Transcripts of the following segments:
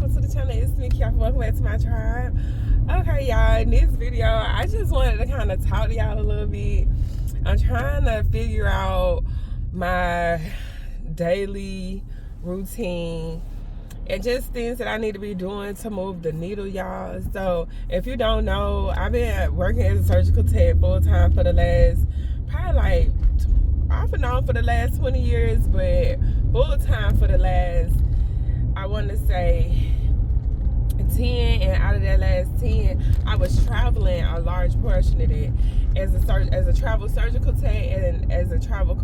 welcome to the channel. It's me, Kiara. Welcome back to my tribe. Okay, y'all, in this video, I just wanted to kind of talk to y'all a little bit. I'm trying to figure out my daily routine and just things that I need to be doing to move the needle, y'all. So if you don't know, I've been working as a surgical tech full-time for the last, probably like, off and on for the last 20 years, but full-time for the last, I want to say 10, and out of that last 10, I was traveling a large portion of it as a travel surgical tech and as a travel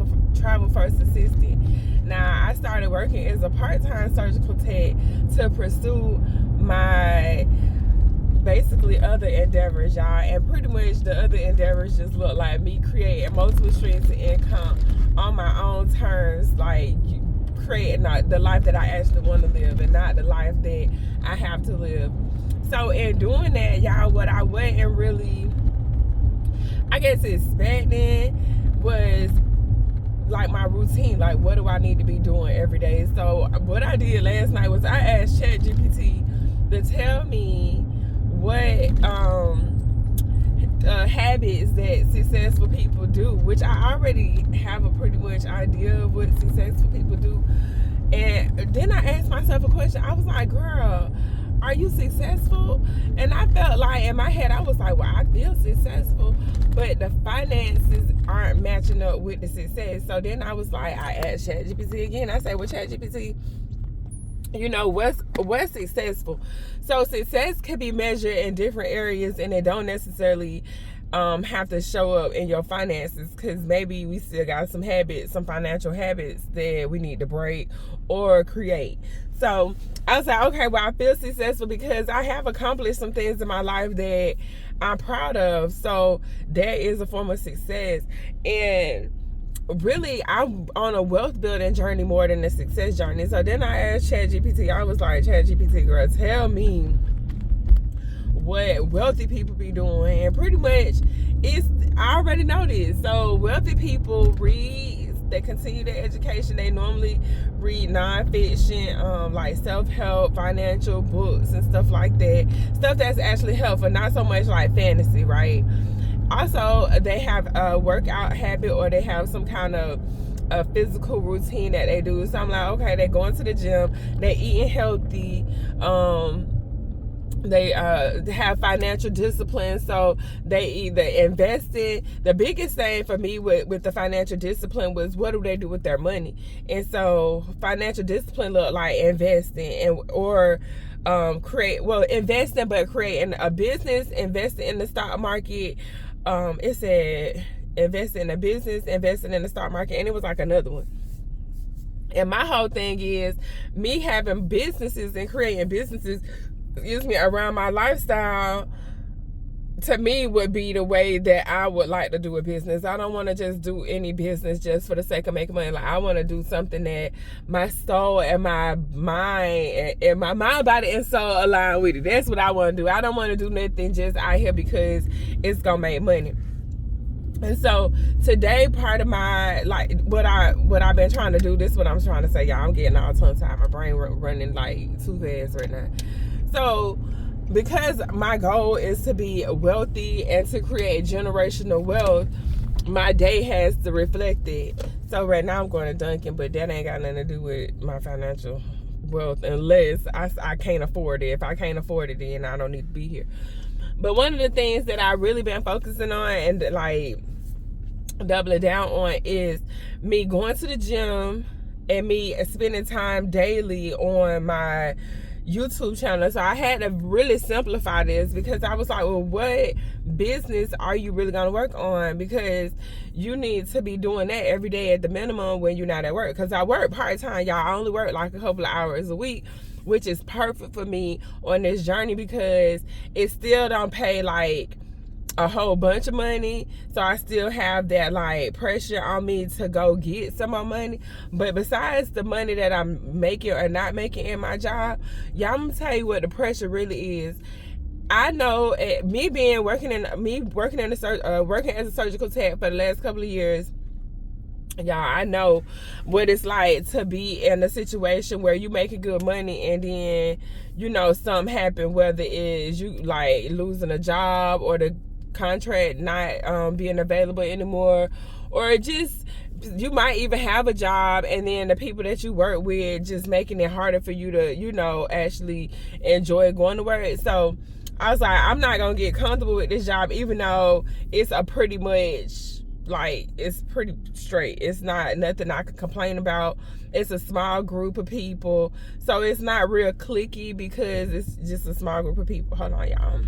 first assistant. Now, I started working as a part-time surgical tech to pursue my basically other endeavors, y'all, and pretty much the other endeavors just look like me creating multiple streams of income on my own terms, like creating the life that I actually want to live and not the life that I have to live. So in doing that, y'all, what I wasn't really, I guess, expecting was like my routine, like what do I need to be doing every day. So what I did last night was I asked ChatGPT to tell me what habits that successful people do, which I already have a pretty much idea of what successful people do. And then I asked myself a question. I was like, girl, are you successful? And I felt like in my head, I was like, well, I feel successful, but the finances aren't matching up with the success. So then I was like, I asked ChatGPT again. I said, well, ChatGPT, you know, what's successful? So success can be measured in different areas, and it don't necessarily have to show up in your finances, because maybe we still got some habits, some financial habits that we need to break or create. So I was like, okay, well, I feel successful because I have accomplished some things in my life that I'm proud of. So that is a form of success. And really, I'm on a wealth building journey more than a success journey. So then I asked ChatGPT, I was like, ChatGPT, girl, tell me what wealthy people be doing. And pretty much, I already know this. So wealthy people read, they continue their education. They normally read nonfiction, like self-help, financial books and stuff like that. Stuff that's actually helpful, not so much like fantasy, right? Also, they have a workout habit, or they have some kind of a physical routine that they do. So I'm like, okay, they're going to the gym, they're eating healthy, they have financial discipline, so they either invest in. The biggest thing for me with the financial discipline was, what do they do with their money? And so financial discipline looked like investing or investing, but creating a business, investing in the stock market. It said investing in a business, investing in the stock market, and it was like another one. And my whole thing is me having businesses and creating businesses, around my lifestyle, to me would be the way that I would like to do a business. I don't want to just do any business just for the sake of making money. Like, I want to do something that my soul and my mind and my mind, body, and soul align with it. That's what I want to do. I don't want to do nothing just out here because it's gonna make money. And so today, part of my, like, what I've been trying to do, this is what I'm trying to say, y'all. I'm getting all tongue tied. My brain running like too fast right now. So because my goal is to be wealthy and to create generational wealth, my day has to reflect it. So right now I'm going to Dunkin', but that ain't got nothing to do with my financial wealth unless I can't afford it. If I can't afford it, then I don't need to be here. But one of the things that I really been focusing on and like doubling down on is me going to the gym and me spending time daily on my YouTube channel. So I had to really simplify this, because I was like, well, what business are you really going to work on? Because you need to be doing that every day at the minimum when you're not at work. Because I work part-time, y'all. I only work like a couple of hours a week, which is perfect for me on this journey, because it still don't pay like a whole bunch of money, so I still have that like pressure on me to go get some more money. But besides the money that I'm making or not making in my job, y'all, I'm gonna tell you what the pressure really is. I know working as a surgical tech for the last couple of years, Y'all, I know what it's like to be in a situation where you making good money and then, you know, something happen, whether it's you like losing a job or the contract not being available anymore, or just you might even have a job and then the people that you work with just making it harder for you to, you know, actually enjoy going to work. So I was like, I'm not gonna get comfortable with this job, even though it's a pretty much like it's pretty straight. It's not nothing I can complain about. It's a small group of people, so it's not real cliquey because it's just a small group of people. Hold on, y'all.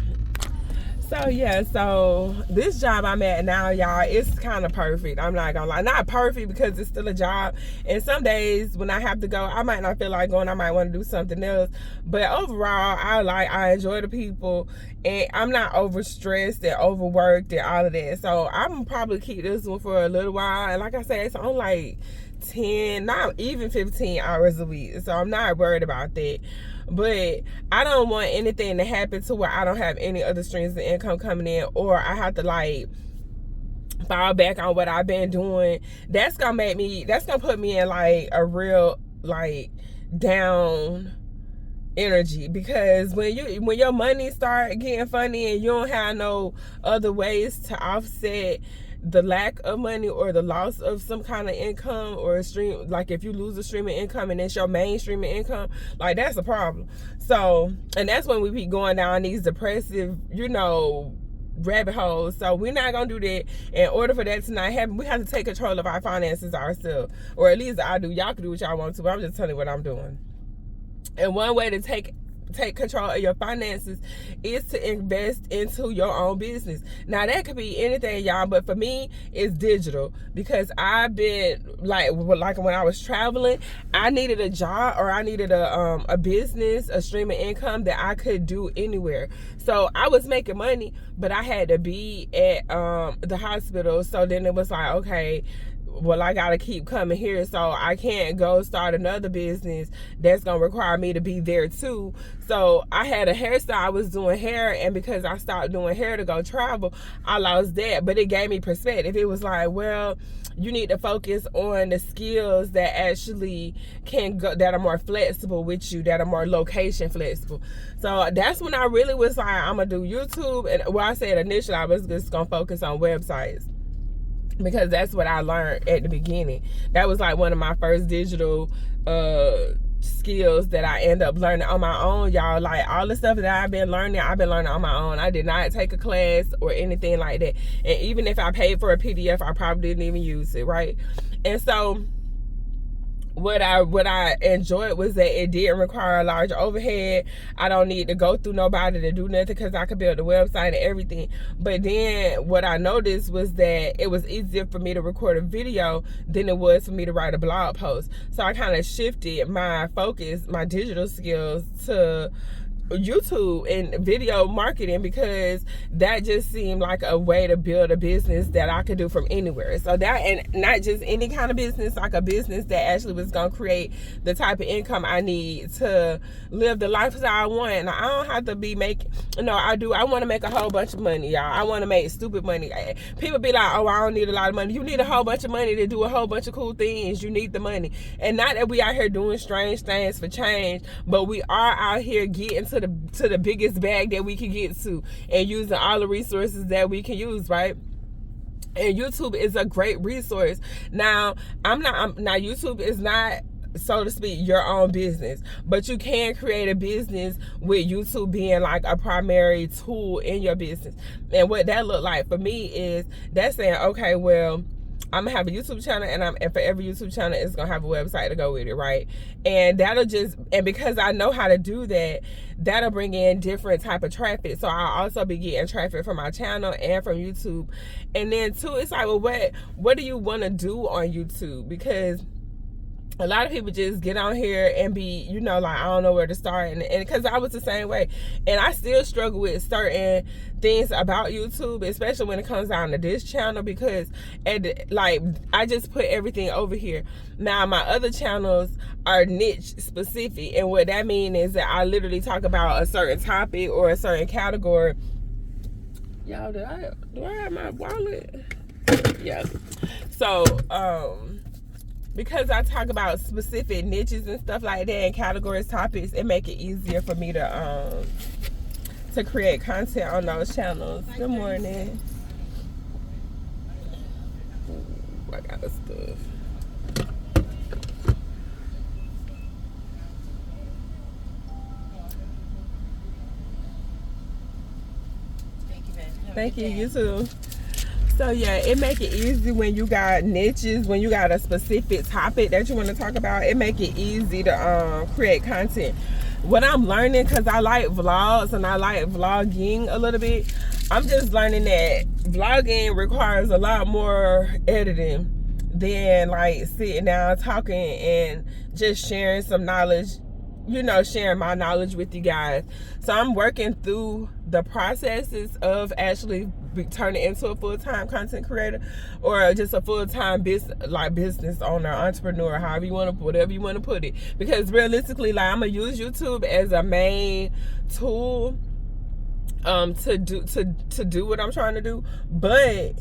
So yeah, so this job I'm at now, y'all, it's kind of perfect. I'm not gonna lie, not perfect because it's still a job, and some days when I have to go, I might not feel like going. I might want to do something else, but overall I enjoy the people, and I'm not overstressed and overworked and all of that. So I'm probably keep this one for a little while, and like I said, it's only like 10, not even 15 hours a week, so I'm not worried about that. But I don't want anything to happen to where I don't have any other streams of income coming in, or I have to like fall back on what I've been doing. That's gonna put me in like a real like down energy, because when your money start getting funny and you don't have no other ways to offset the lack of money or the loss of some kind of income or a stream, like if you lose a stream of income and it's your main stream of income, like that's a problem. So, and that's when we be going down these depressive, you know, rabbit holes. So we're not gonna do that. In order for that to not happen, we have to take control of our finances ourselves, or at least I do. Y'all can do what y'all want to, but I'm just telling you what I'm doing. And one way to take control of your finances is to invest into your own business. Now that could be anything, y'all, but for me it's digital, because I've been like when I was traveling, I needed a job, or I needed a business, a stream of income that I could do anywhere. So I was making money, but I had to be at the hospital. So then it was like, okay, well, I gotta keep coming here, so I can't go start another business that's gonna require me to be there too. So I had a hairstyle, I was doing hair, and because I stopped doing hair to go travel, I lost that. But it gave me perspective. It was like, well, you need to focus on the skills that actually can go, that are more flexible with you, that are more location flexible. So that's when I really was like, I'm gonna do YouTube. And well, I said initially I was just gonna focus on websites, because that's what I learned at the beginning. That was like one of my first digital skills that I end up learning on my own, y'all. Like all the stuff that I've been learning on my own. I did not take a class or anything like that. And even if I paid for a PDF, I probably didn't even use it, right? And so what I enjoyed was that it didn't require a large overhead. I don't need to go through nobody to do nothing, because I could build a website and everything. But then what I noticed was that it was easier for me to record a video than it was for me to write a blog post. So I kind of shifted my focus, my digital skills, to YouTube and video marketing, because that just seemed like a way to build a business that I could do from anywhere. So that, and not just any kind of business, like a business that actually was gonna create the type of income I need to live the lifestyle I want. And I don't have to be making, I want to make a whole bunch of money, y'all. I want to make stupid money. People be like, oh, I don't need a lot of money. You need a whole bunch of money to do a whole bunch of cool things. You need the money. And not that we out here doing strange things for change, but we are out here getting to the biggest bag that we can get to, and using all the resources that we can use, right? And YouTube is a great resource. Now, YouTube is not, so to speak, your own business, but you can create a business with YouTube being like a primary tool in your business. And what that looked like for me is that's saying, okay, well, I'm gonna have a YouTube channel, and for every YouTube channel, it's gonna have a website to go with it, right? And and because I know how to do that, that'll bring in different type of traffic. So I'll also be getting traffic from my channel and from YouTube. And then too, it's like, well, what do you want to do on YouTube? Because a lot of people just get on here and be, like, I don't know where to start. And because I was the same way. And I still struggle with certain things about YouTube, especially when it comes down to this channel, because I just put everything over here. Now, my other channels are niche specific. And what that means is that I literally talk about a certain topic or a certain category. Y'all, do I have my wallet? Yeah. So, because I talk about specific niches and stuff like that and categories, topics, it make it easier for me to create content on those channels. Good morning. Ooh, I got the stuff. Thank you. You too. So yeah, it make it easy when you got niches, when you got a specific topic that you want to talk about. It make it easy to create content. What I'm learning, because I like vlogs and I like vlogging a little bit, I'm just learning that vlogging requires a lot more editing than like sitting down talking and just sharing some knowledge, you know, sharing my knowledge with you guys. So I'm working through the processes of actually turning into a full-time content creator or just a full-time business owner, entrepreneur, however you want to, whatever you want to put it. Because realistically, like, I'm gonna use YouTube as a main tool to do what I'm trying to do. But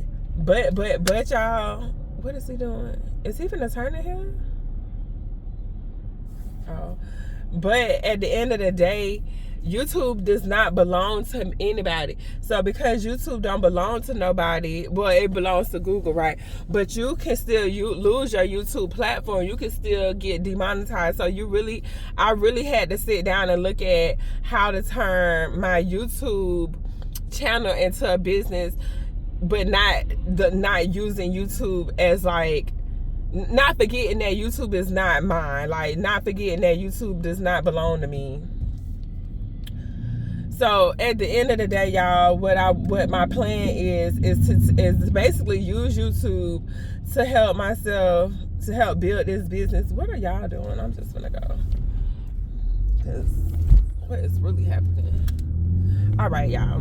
y'all, what is he doing? Is he finna turn it here? Oh. But at the end of the day, YouTube does not belong to anybody. So because YouTube don't belong to nobody, well, it belongs to Google, right? But you can still lose your YouTube platform. You can still get demonetized. So I really had to sit down and look at how to turn my YouTube channel into a business, but not using YouTube as like, not forgetting that YouTube is not mine. Like, not forgetting that YouTube does not belong to me. So at the end of the day, y'all, what my plan is basically use YouTube to help myself, to help build this business. What are y'all doing? I'm just gonna go, because what is really happening? All right, y'all.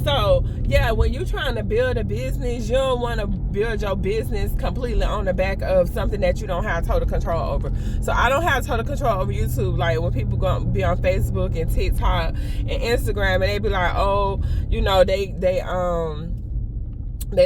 So yeah, when you're trying to build a business, you don't want to build your business completely on the back of something that you don't have total control over. So I don't have total control over YouTube. Like, when people go be on Facebook and TikTok and Instagram and they be like, oh, you know, they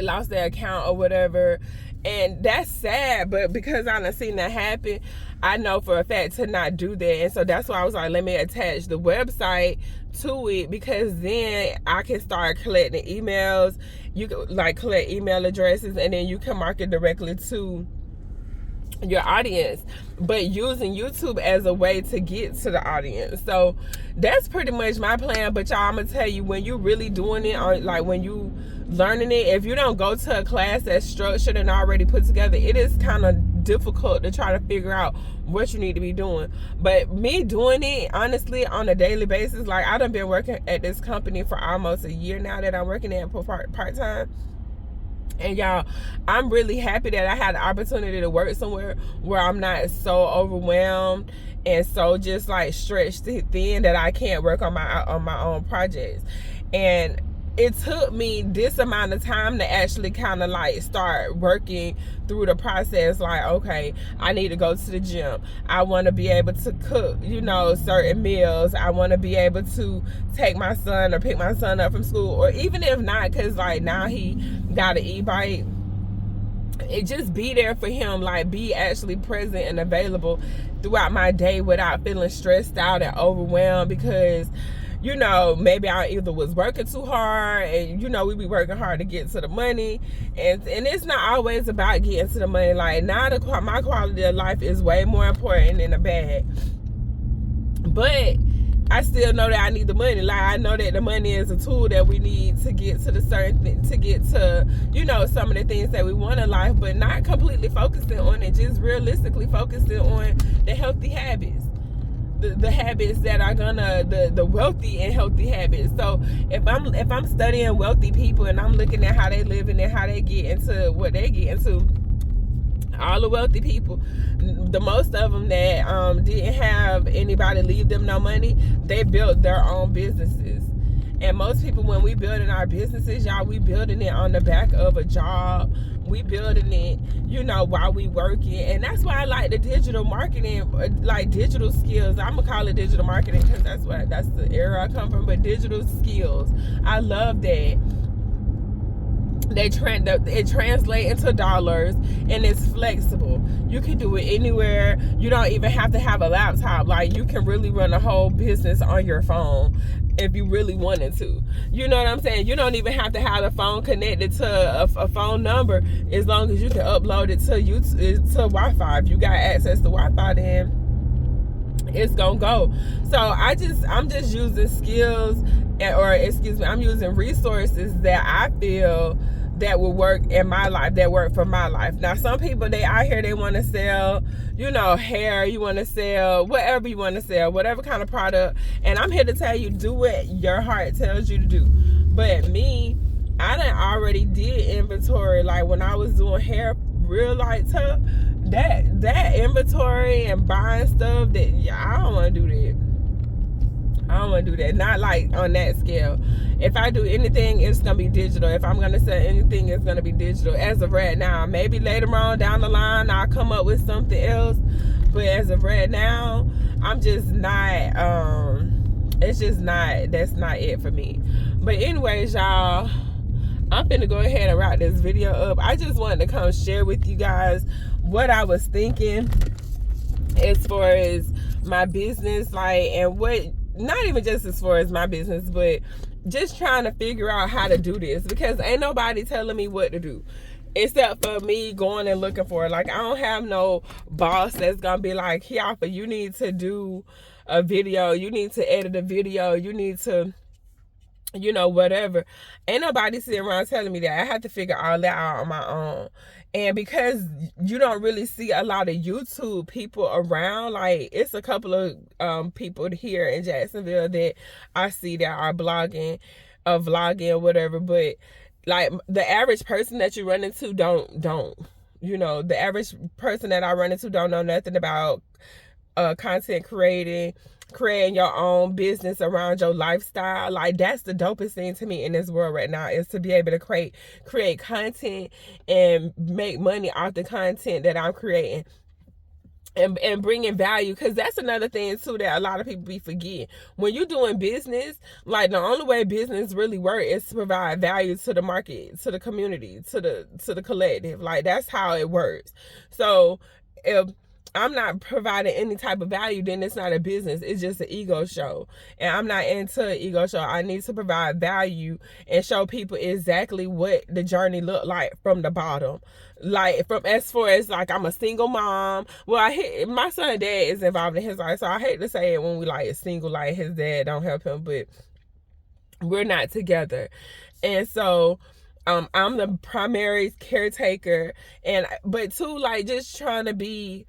lost their account or whatever, and that's sad. But because I done seen that happen, I know for a fact to not do that. And so that's why I was like, let me attach the website to it, because then I can start collecting emails. You can like collect email addresses, and then you can market directly to your audience, but using YouTube as a way to get to the audience. So that's pretty much my plan. But y'all, I'm gonna tell you, when you really doing it, or like when you learning it, if you don't go to a class that's structured and already put together, it is kind of difficult to try to figure out what you need to be doing. But me doing it honestly on a daily basis, like, I done been working at this company for almost a year now that I'm working at part-time. And y'all, I'm really happy that I had the opportunity to work somewhere where I'm not so overwhelmed and so just like stretched thin that I can't work on my own projects. And it took me this amount of time to actually kind of like start working through the process. Like, okay, I need to go to the gym. I want to be able to cook, you know, certain meals. I want to be able to take my son or pick my son up from school, or even if not, because like now he got an e-bike, it just be there for him, like be actually present and available throughout my day without feeling stressed out and overwhelmed, because you know, maybe I either was working too hard, and you know, we be working hard to get to the money, and it's not always about getting to the money. Like, now my quality of life is way more important than the bag. But I still know that I need the money. Like, I know that the money is a tool that we need to get to the certain thing, to get to, you know, some of the things that we want in life, but not completely focusing on it, just realistically focusing on the healthy habits. The habits that are gonna, the wealthy and healthy habits. So if I'm studying wealthy people and I'm looking at how they live and how they get into what they get into, all the wealthy people, the most of them that didn't have anybody leave them no money, they built their own businesses. And most people, when we building our businesses, y'all, we building it on the back of a job. We building it, you know, while we working. And that's why I like the digital marketing, like digital skills. I'm gonna call it digital marketing because that's the era I come from. But digital skills, I love that. it translates into dollars, and it's flexible. You can do it anywhere. You don't even have to have a laptop. Like, you can really run a whole business on your phone if you really wanted to. You know what I'm saying? You don't even have to have the phone connected to a phone number, as long as you can upload it to Wi-Fi. If you got access to Wi-Fi, then it's gonna go. So I'm just using skills, I'm using resources that I feel that will work in my life, that work for my life. Now, some people, they out here, they want to sell, hair, you want to sell whatever you want to sell, whatever kind of product. And I'm here to tell you, do what your heart tells you to do. But me, I done already did inventory. Like, when I was doing hair, real light tuck, that inventory and buying stuff, I don't want to do that. I don't want to do that. Not like on that scale. If I do anything, it's going to be digital. If I'm going to sell anything, it's going to be digital. As of right now, maybe later on down the line, I'll come up with something else. But as of right now, I'm just not, that's not it for me. But anyways, y'all, I'm finna go ahead and wrap this video up. I just wanted to come share with you guys what I was thinking as far as my business, and what, not even just as far as my business, but just trying to figure out how to do this, because ain't nobody telling me what to do except for me going and looking for it. Like, I don't have no boss that's gonna be like, Kiapa, you need to do a video, you need to edit a video, you need to, whatever. Ain't nobody sitting around telling me that. I have to figure all that out on my own. And because you don't really see a lot of YouTube people around, like, it's a couple of people here in Jacksonville that I see that are vlogging, or whatever, but like, the average person that you run into don't the average person that I run into don't know nothing about content creating your own business around your lifestyle. Like, that's the dopest thing to me in this world right now, is to be able to create content and make money off the content that I'm creating, and bringing value. Because that's another thing too that a lot of people be forgetting. When you're doing business, like, the only way business really works is to provide value to the market, to the community, to the collective. Like, that's how it works. So if I'm not providing any type of value, then it's not a business. It's just an ego show. And I'm not into an ego show. I need to provide value and show people exactly what the journey looked like from the bottom. Like, from as far as, like, I'm a single mom. Well, my son's dad is involved in his life, so I hate to say it when we, like, single, like, his dad don't help him, but we're not together. And so I'm the primary caretaker, but too, like, just trying to be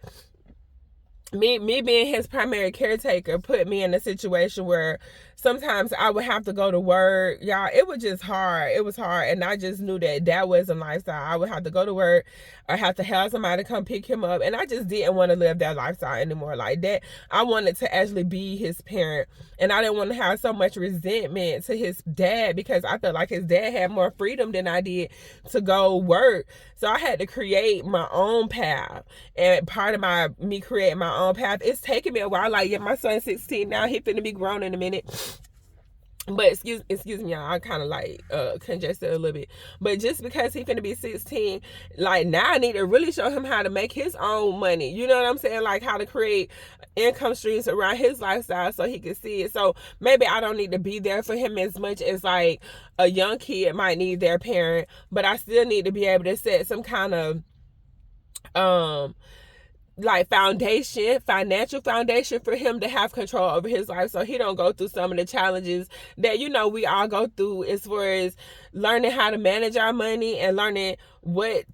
me being his primary caretaker put me in a situation where sometimes I would have to go to work. Y'all, it was just hard. It was hard. And I just knew that wasn't a lifestyle. I would have to go to work or have to have somebody come pick him up. And I just didn't want to live that lifestyle anymore. Like that, I wanted to actually be his parent. And I didn't want to have so much resentment to his dad, because I felt like his dad had more freedom than I did to go work. So I had to create my own path. And part of me creating my own path, it's taking me a while. Like, yeah, my son's 16 now. He finna be grown in a minute. But excuse me, y'all, I kind of like congested a little bit. But just because he finna be 16, like, now I need to really show him how to make his own money. You know what I'm saying? Like, how to create income streams around his lifestyle so he can see it. So maybe I don't need to be there for him as much as, like, a young kid might need their parent, but I still need to be able to set some kind of like financial foundation for him to have control over his life, so he don't go through some of the challenges that we all go through, as far as learning how to manage our money and learning what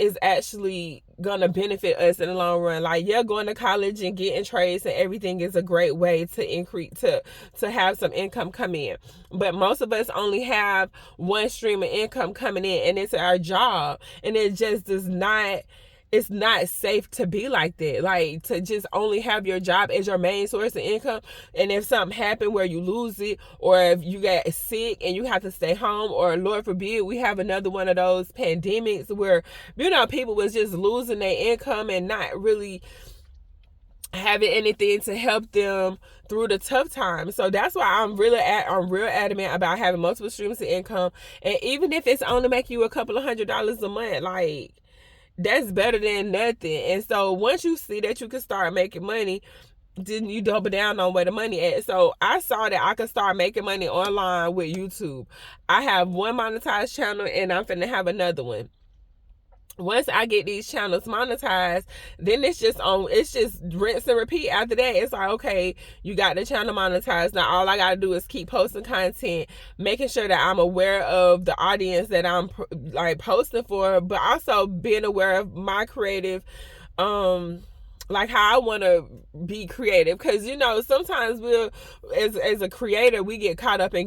is actually gonna benefit us in the long run. Like, yeah, going to college and getting trades and everything is a great way to increase to have some income come in, but most of us only have one stream of income coming in, and it's our job. And it just does not, it's not safe to be like that. Like, to just only have your job as your main source of income, and if something happened where you lose it, or if you get sick and you have to stay home, or Lord forbid we have another one of those pandemics where people was just losing their income and not really having anything to help them through the tough times. So that's why I'm real adamant about having multiple streams of income. And even if it's only make you a couple of $100s a month, like, that's better than nothing. And so once you see that you can start making money, then you double down on where the money at. So I saw that I could start making money online with YouTube. I have one monetized channel and I'm finna have another one. Once I get these channels monetized, then it's just rinse and repeat. After that, it's like, okay, you got the channel monetized. Now all I gotta do is keep posting content, making sure that I'm aware of the audience that I'm like posting for, but also being aware of my creative, like how I want to be creative. Because you know, sometimes we'll, as a creator, we get caught up in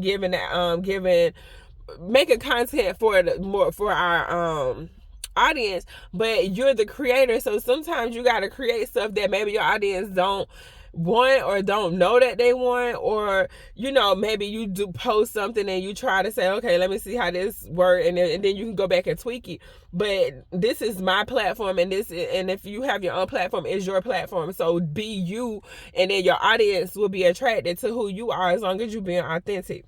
making content for our audience, but you're the creator, so sometimes you got to create stuff that maybe your audience don't want or don't know that they want, or you know, maybe you do post something and you try to say, okay, let me see how this works, and then you can go back and tweak it. But this is my platform, and if you have your own platform, it's your platform. So be you, and then your audience will be attracted to who you are as long as you're being authentic.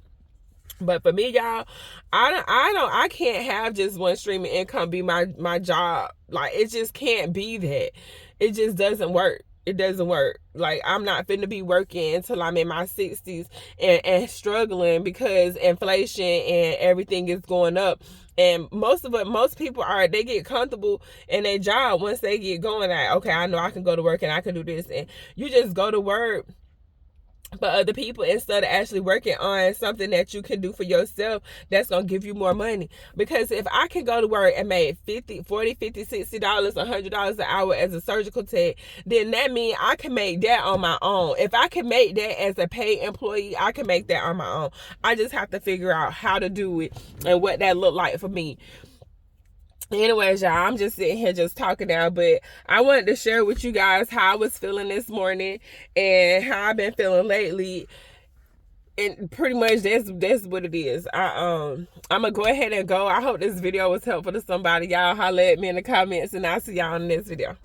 But for me, y'all, I can't have just one stream of income be my job. Like, it just can't be that. It just doesn't work. It doesn't work. Like, I'm not finna be working until I'm in my 60s and struggling because inflation and everything is going up. And most people they get comfortable in their job once they get going. Like, okay, I know I can go to work and I can do this, and you just go to work but other people instead of actually working on something that you can do for yourself that's gonna give you more money. Because if I can go to work and make $50, $40, $50, $60, $100 an hour as a surgical tech, then that means I can make that on my own. If I can make that as a paid employee, I can make that on my own. I just have to figure out how to do it and what that look like for me. Anyways, y'all, I'm just sitting here just talking now, but I wanted to share with you guys how I was feeling this morning and how I've been feeling lately. And pretty much that's what it is. I'm gonna go ahead and go. I hope this video was helpful to somebody. Y'all holler at me in the comments, and I'll see y'all in the next video.